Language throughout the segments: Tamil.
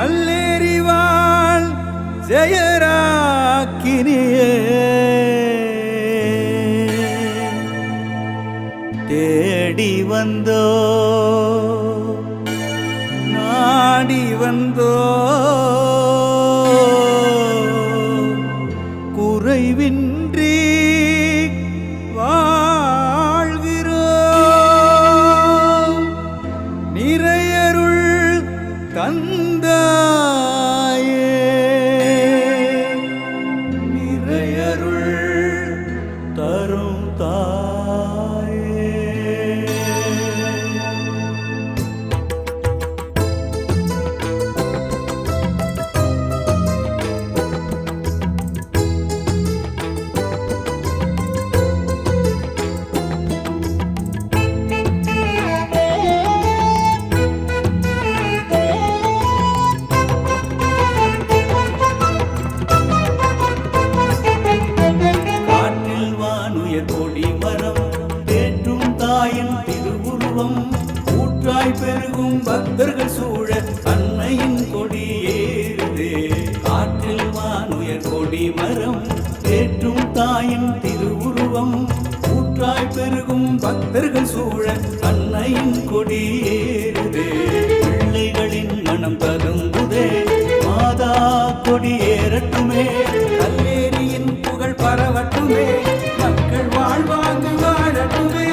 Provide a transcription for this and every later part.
கல்லேறிவாள் ஜெயராக்கினியே தேடி வந்தோ நாடி வந்தோ குறைவின்றி வாழ்கிறோம் நிறையருள் தந்தாயே நிறையருள் தரும் தாயே ஊற்றாய் பெருகும் பக்தர்கள் சூழ அன்னையின் கொடியேறுதே காற்றில் வானுயர் கொடி மரம் ஏற்றும் தாயின் திருவுருவம் ஊற்றாய் பெருகும் பக்தர்கள் சூழ அன்னையின் கொடியேறுதே பிள்ளைகளின் மனம் ததும்புதே மாதா கொடியேறட்டுமே கல்லேரியின் புகழ் பரவட்டுமே மக்கள் வாழ்வாங்கு வாழட்டுமே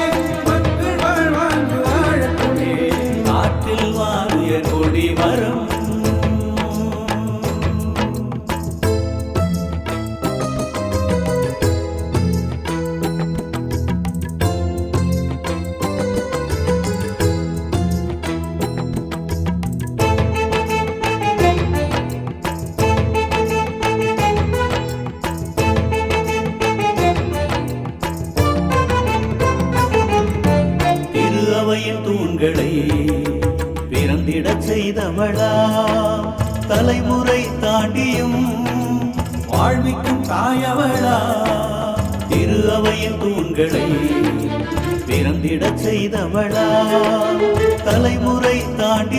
கொடி மரம் திரு அவையின் தூண்களை பிறந்திடச் செய்தவளா தலைமுறை தாண்டியும் வாழ்விக்கும் தாயவளா திரு அவையின் தூண்களை பிறந்திடச் செய்தவளா தலைமுறை தாண்டி